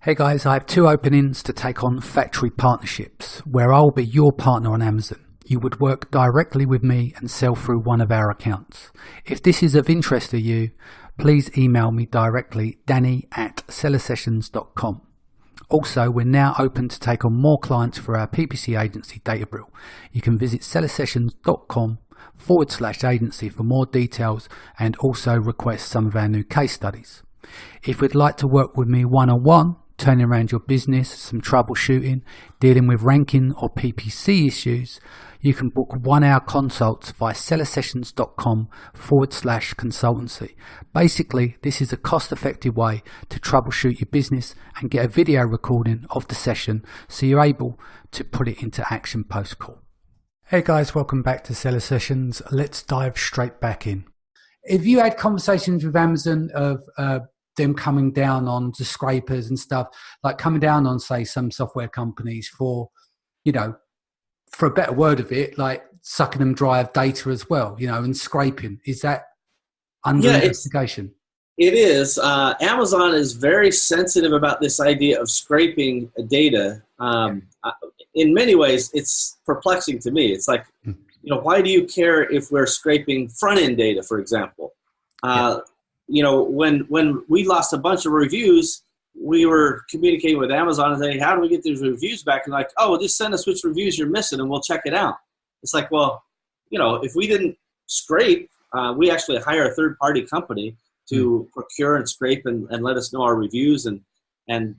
Hey guys, I have two openings to take on factory partnerships where I'll be your partner on Amazon. You would work directly with me and sell through one of our accounts. If this is of interest to you, please email me directly, danny@sellersessions.com. Also, we're now open to take on more clients for our PPC agency Databrill. You can visit sellersessions.com/agency for more details and also request some of our new case studies. If you'd like to work with me one-on-one, turning around your business, some troubleshooting, dealing with ranking or PPC issues, you can book 1-hour consults via sellersessions.com/consultancy. Basically, this is a cost-effective way to troubleshoot your business and get a video recording of the session so you're able to put it into action post-call. Hey guys, welcome back to Seller Sessions. Let's dive straight back in. If you had conversations with Amazon of them coming down on the scrapers and stuff, like coming down on, say, some software companies for, for a better word of it, like sucking them dry of data as well, and scraping. Is that under investigation? It is. Amazon is very sensitive about this idea of scraping data. In many ways, it's perplexing to me. It's like, why do you care if we're scraping front-end data, for example? When we lost a bunch of reviews, we were communicating with Amazon and saying, how do we get these reviews back? And just send us which reviews you're missing and we'll check it out. It's like, if we didn't scrape, we actually hire a third-party company to procure and scrape and let us know our reviews and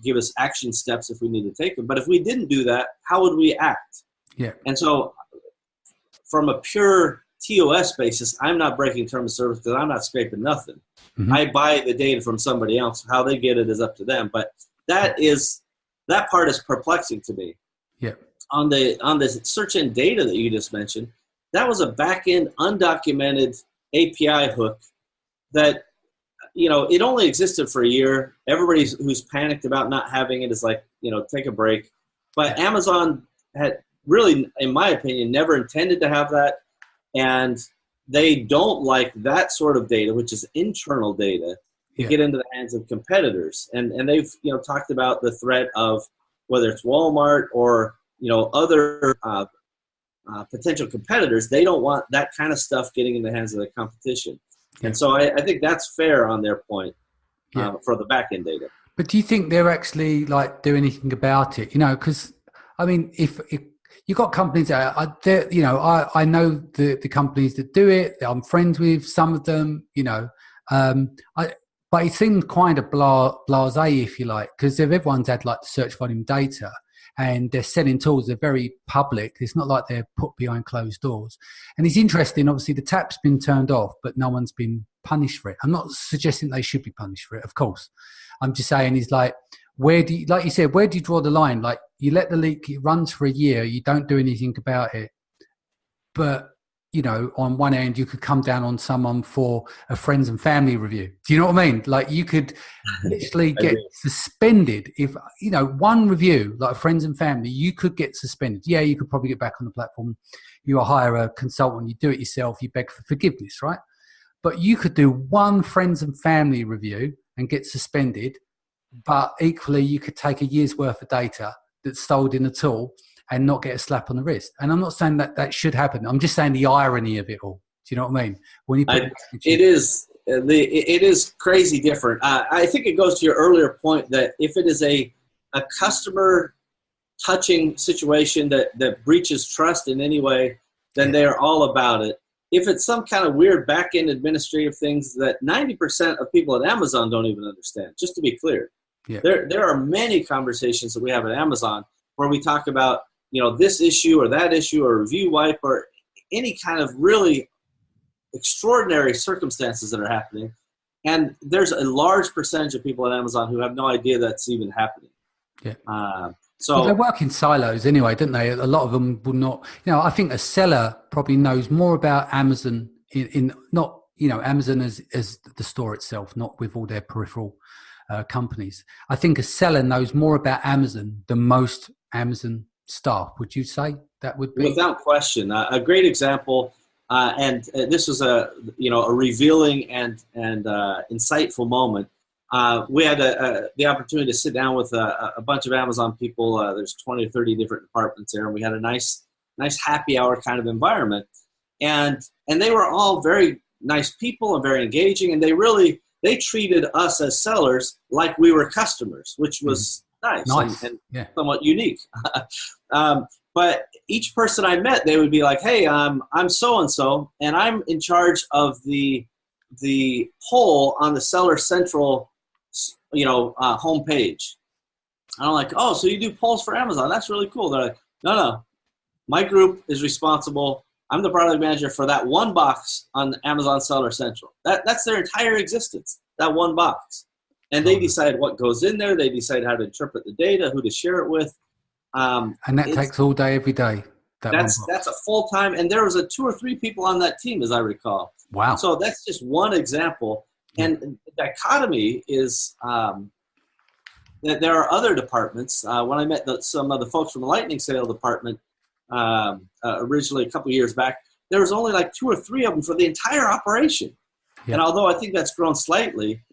give us action steps if we need to take them. But if we didn't do that, how would we act? Yeah. And so from a pure TOS basis, I'm not breaking terms of service because I'm not scraping nothing. Mm-hmm. I buy the data from somebody else. How they get it is up to them. But that part is perplexing to me. Yeah. On the search end data that you just mentioned, that was a back-end undocumented API hook that, it only existed for a year. Everybody who's panicked about not having it is like, take a break. But Amazon had really, in my opinion, never intended to have that. And they don't like that sort of data, which is internal data, to get into the hands of competitors. And they've, talked about the threat of whether it's Walmart or, other potential competitors. They don't want that kind of stuff getting in the hands of the competition. Yeah. And so I think that's fair on their point for the back-end data. But do you think they're actually do anything about it? Because, if you've got companies that are there, I know the companies that do it. I'm friends with some of them, but it seems kind of blasé, if you like, because everyone's had the search volume data and they're selling tools. They're very public. It's not like they're put behind closed doors. And it's interesting. Obviously, the tap's been turned off, but no one's been punished for it. I'm not suggesting they should be punished for it, of course. I'm just saying where do you, like you said, where do you draw the line? You let the leak, it runs for a year, you don't do anything about it. But, on one end, you could come down on someone for a friends and family review. Do you know what I mean? You could literally get suspended if, one review, like friends and family, you could get suspended. Yeah, you could probably get back on the platform. You hire a consultant, you do it yourself, you beg for forgiveness, right? But you could do one friends and family review and get suspended. But equally, you could take a year's worth of data that's stored in a tool and not get a slap on the wrist. And I'm not saying that should happen. I'm just saying the irony of it all. Do you know what I mean? When you it is crazy different. I think it goes to your earlier point that if it is a customer touching situation that breaches trust in any way, then they're all about it. If it's some kind of weird back-end administrative things that 90% of people at Amazon don't even understand, just to be clear. Yeah. There are many conversations that we have at Amazon where we talk about, this issue or that issue or review wipe or any kind of really extraordinary circumstances that are happening. And there's a large percentage of people at Amazon who have no idea that's even happening. Yeah. So they work in silos anyway, don't they? A lot of them will not, I think a seller probably knows more about Amazon Amazon as the store itself, not with all their peripheral companies. I think a seller knows more about Amazon than most Amazon staff. Would you say that would be? Without question. A great example, and this was a revealing and insightful moment. we had the opportunity to sit down with a bunch of Amazon people. There's 20 or 30 different departments there, and we had a nice happy hour kind of environment. And they were all very nice people and very engaging, and they treated us as sellers like we were customers, which was nice. And somewhat unique. But each person I met, they would be like, "Hey, I'm so-and-so, and I'm in charge of the poll on the Seller Central, homepage." And I'm like, "Oh, so you do polls for Amazon? That's really cool." They're like, No. My group is responsible. I'm the product manager for that one box on Amazon Seller Central. That's their entire existence, that one box. And they decide what goes in there. They decide how to interpret the data, who to share it with. And that takes all day, every day. That's a full time. And there was 2 or 3 people on that team, as I recall. Wow. So that's just one example. And the dichotomy is that there are other departments. When I met some of the folks from the Lightning Sale department, originally a couple of years back, there was only like 2 or 3 of them for the entire operation. And although I think that's grown slightly,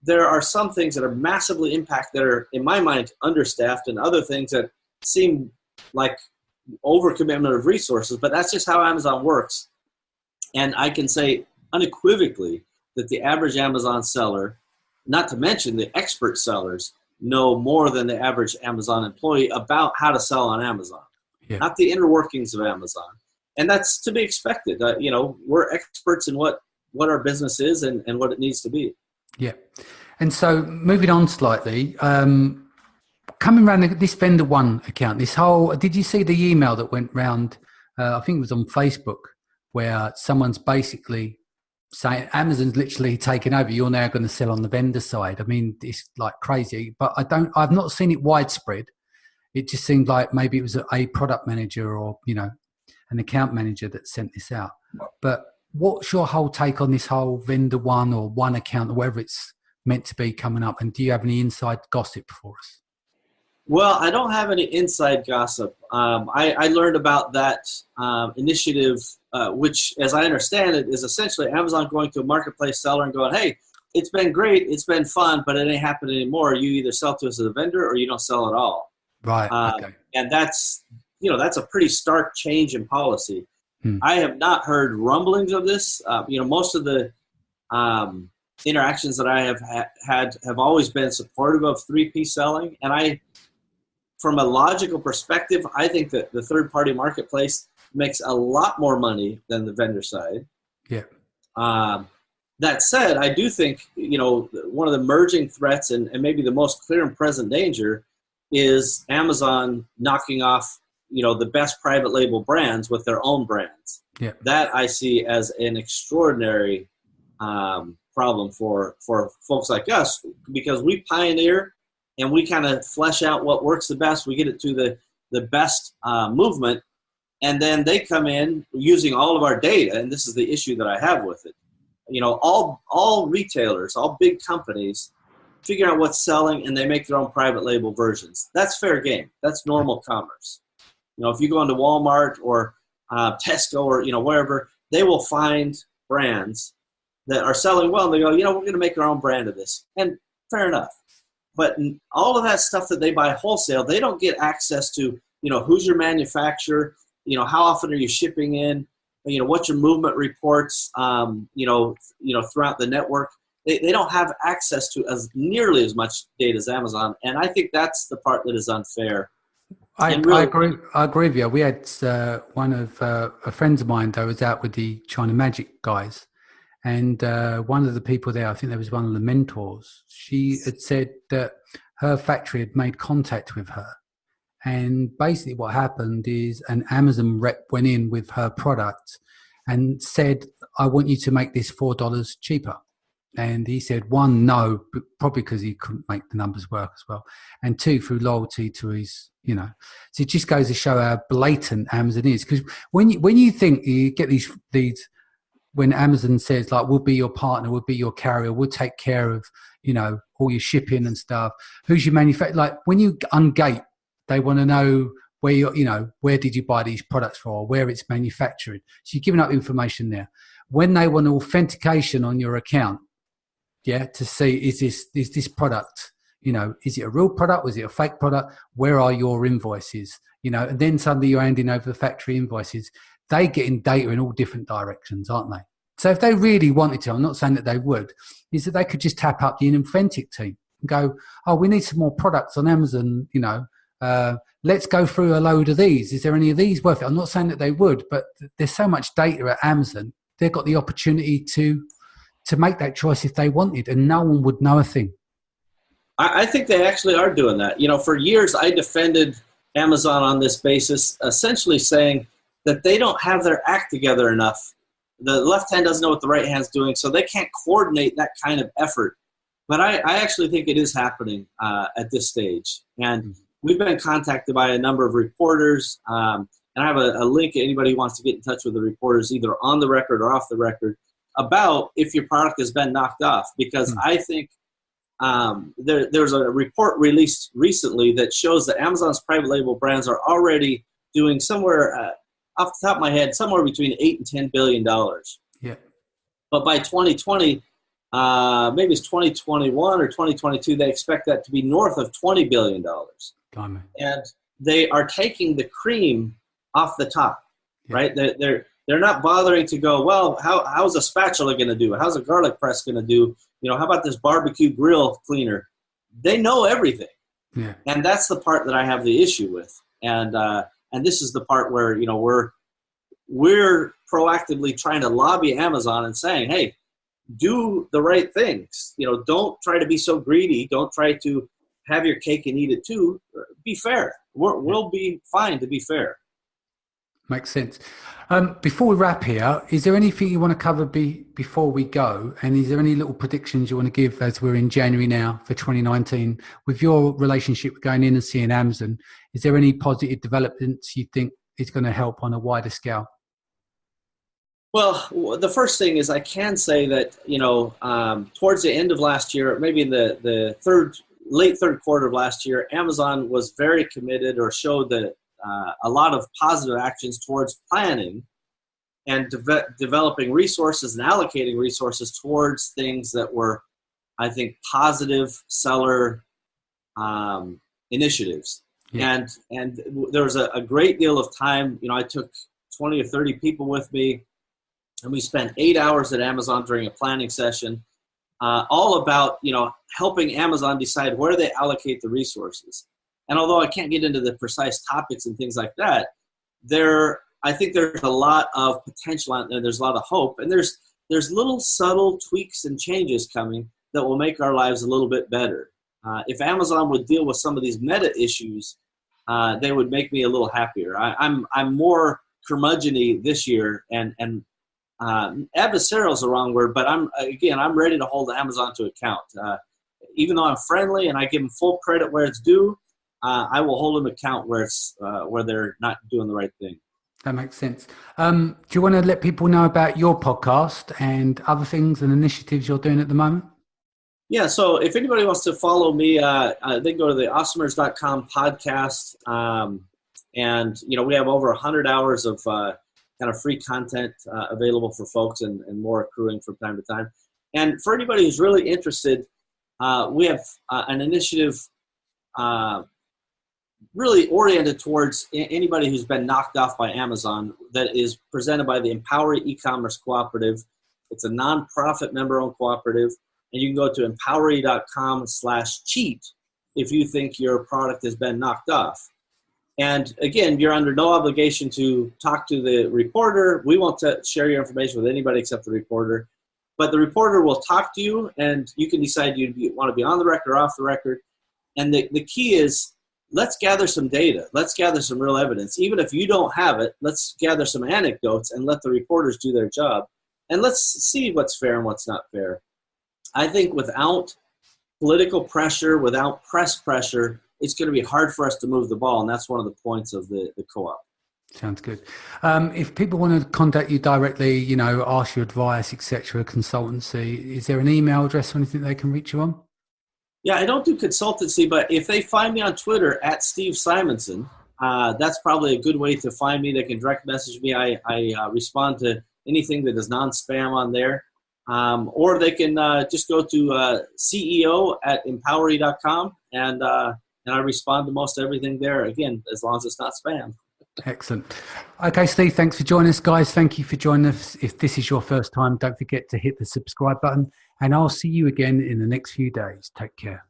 there are some things that are massively impacted that are, in my mind, understaffed, and other things that seem like overcommitment of resources. But that's just how Amazon works. And I can say unequivocally that the average Amazon seller, not to mention the expert sellers, know more than the average Amazon employee about how to sell on Amazon. Not the inner workings of Amazon. And that's to be expected. We're experts in what our business is and what it needs to be. Yeah. And so moving on slightly, coming around this vendor one account, did you see the email that went round, I think it was on Facebook, where someone's basically saying Amazon's literally taken over, you're now going to sell on the vendor side. I mean, it's like crazy, but I've not seen it widespread. It just seemed like maybe it was a product manager or, an account manager that sent this out. But what's your whole take on this whole vendor one or one account or whatever it's meant to be coming up? And do you have any inside gossip for us? Well, I don't have any inside gossip. I learned about that initiative, which, as I understand it, is essentially Amazon going to a marketplace seller and going, "Hey, it's been great, it's been fun, but it ain't happening anymore. You either sell to us as a vendor or you don't sell at all." Right. Okay. And that's a pretty stark change in policy. I have not heard rumblings of this. Most of the interactions that I have had have always been supportive of 3P selling. And from a logical perspective, I think that the third-party marketplace makes a lot more money than the vendor side. Yeah. That said, I do think, one of the merging threats and maybe the most clear and present danger is Amazon knocking off, the best private label brands with their own brands. Yeah. That I see as an extraordinary problem for folks like us, because we pioneer and we kind of flesh out what works the best. We get it to the best movement, and then they come in using all of our data, and this is the issue that I have with it. All retailers, all big companies figure out what's selling, and they make their own private label versions. That's fair game. That's normal commerce. If you go into Walmart or Tesco or wherever, they will find brands that are selling well, and they go, we're going to make our own brand of this, and fair enough. But all of that stuff that they buy wholesale, they don't get access to, who's your manufacturer, how often are you shipping in, what's your movement reports, throughout the network. They don't have access to as nearly as much data as Amazon, and I think that's the part that is unfair. I agree with you. We had one of a friends of mine that was out with the China Magic guys, and one of the people there, I think there was one of the mentors, she had said that her factory had made contact with her, and basically what happened is an Amazon rep went in with her product and said, "I want you to make this $4 cheaper." And he said, one, no, probably because he couldn't make the numbers work as well. And two, through loyalty to his, so it just goes to show how blatant Amazon is. Because when you think you get these, when Amazon says like, we'll be your partner, we'll be your carrier, we'll take care of, all your shipping and stuff. Who's your manufacturer? Like when you ungate, they want to know where where did you buy these products from, where it's manufactured. So you're giving up information there. When they want authentication on your account, yeah, to see is this product, is it a real product? Was it a fake product? Where are your invoices? And then suddenly you're handing over the factory invoices. They get in data in all different directions, aren't they? So if they really wanted to, I'm not saying that they would, is that they could just tap up the Inauthentic team and go, oh, we need some more products on Amazon, let's go through a load of these. Is there any of these worth it? I'm not saying that they would, but there's so much data at Amazon. They've got the opportunity to make that choice if they wanted, and no one would know a thing. I think they actually are doing that. For years I defended Amazon on this basis, essentially saying that they don't have their act together enough. The left hand doesn't know what the right hand's doing, so they can't coordinate that kind of effort. But I actually think it is happening at this stage. And we've been contacted by a number of reporters, and I have a link. Anybody who wants to get in touch with the reporters, either on the record or off the record, about if your product has been knocked off. Because I think there's a report released recently that shows that Amazon's private label brands are already doing somewhere, off the top of my head, somewhere between $8 and $10 billion. Yeah. But by 2020, maybe it's 2021 or 2022, they expect that to be north of $20 billion. And they are taking the cream off the top, right? They're not bothering to go, well, how's a spatula going to do? How's a garlic press going to do? How about this barbecue grill cleaner? They know everything. Yeah. And that's the part that I have the issue with. And this is the part where, we're proactively trying to lobby Amazon and saying, hey, do the right things. Don't try to be so greedy. Don't try to have your cake and eat it too. Be fair. We'll be fine to be fair. Makes sense. Before we wrap here, is there anything you want to cover before we go? And is there any little predictions you want to give as we're in January now for 2019? With your relationship with going in and seeing Amazon, is there any positive developments you think is going to help on a wider scale? Well, the first thing is I can say that, towards the end of last year, maybe in the late third quarter of last year, Amazon was very committed or showed that a lot of positive actions towards planning and developing resources and allocating resources towards things that were, I think, positive seller initiatives. Yeah. And there was a great deal of time. I took 20 or 30 people with me, and we spent 8 hours at Amazon during a planning session, all about, helping Amazon decide where they allocate the resources. And although I can't get into the precise topics and things like that, I think there's a lot of potential out there. There's a lot of hope. And there's little subtle tweaks and changes coming that will make our lives a little bit better. If Amazon would deal with some of these meta issues, they would make me a little happier. I'm more curmudgeon-y this year, and adversarial is the wrong word, but I'm ready to hold Amazon to account. Even though I'm friendly and I give them full credit where it's due, I will hold them account where they're not doing the right thing. That makes sense. Do you want to let people know about your podcast and other things and initiatives you're doing at the moment? Yeah, so if anybody wants to follow me, they can go to the awesomers.com podcast. And, we have over 100 hours of kind of free content available for folks and more accruing from time to time. And for anybody who's really interested, we have an initiative really oriented towards anybody who's been knocked off by Amazon that is presented by the Empowery E-commerce Cooperative. It's a nonprofit member-owned cooperative, and you can go to empowery.com/cheat if you think your product has been knocked off. And again, you're under no obligation to talk to the reporter. We won't share your information with anybody except the reporter. But the reporter will talk to you, and you can decide you want to be on the record or off the record. And the key is, let's gather some data. Let's gather some real evidence. Even if you don't have it, let's gather some anecdotes and let the reporters do their job. And let's see what's fair and what's not fair. I think without political pressure, without press pressure, it's going to be hard for us to move the ball. And that's one of the points of the co-op. Sounds good. If people want to contact you directly, ask you advice, etc., consultancy, is there an email address or anything they can reach you on? Yeah, I don't do consultancy, but if they find me on Twitter at Steve Simonson, that's probably a good way to find me. They can direct message me. I respond to anything that is non-spam on there. or they can just go to ceo@empowery.com, and I respond to most everything there, again, as long as it's not spam. Excellent. Okay, Steve, thanks for joining us, guys. Thank you for joining us. If this is your first time, don't forget to hit the subscribe button, and I'll see you again in the next few days. Take care.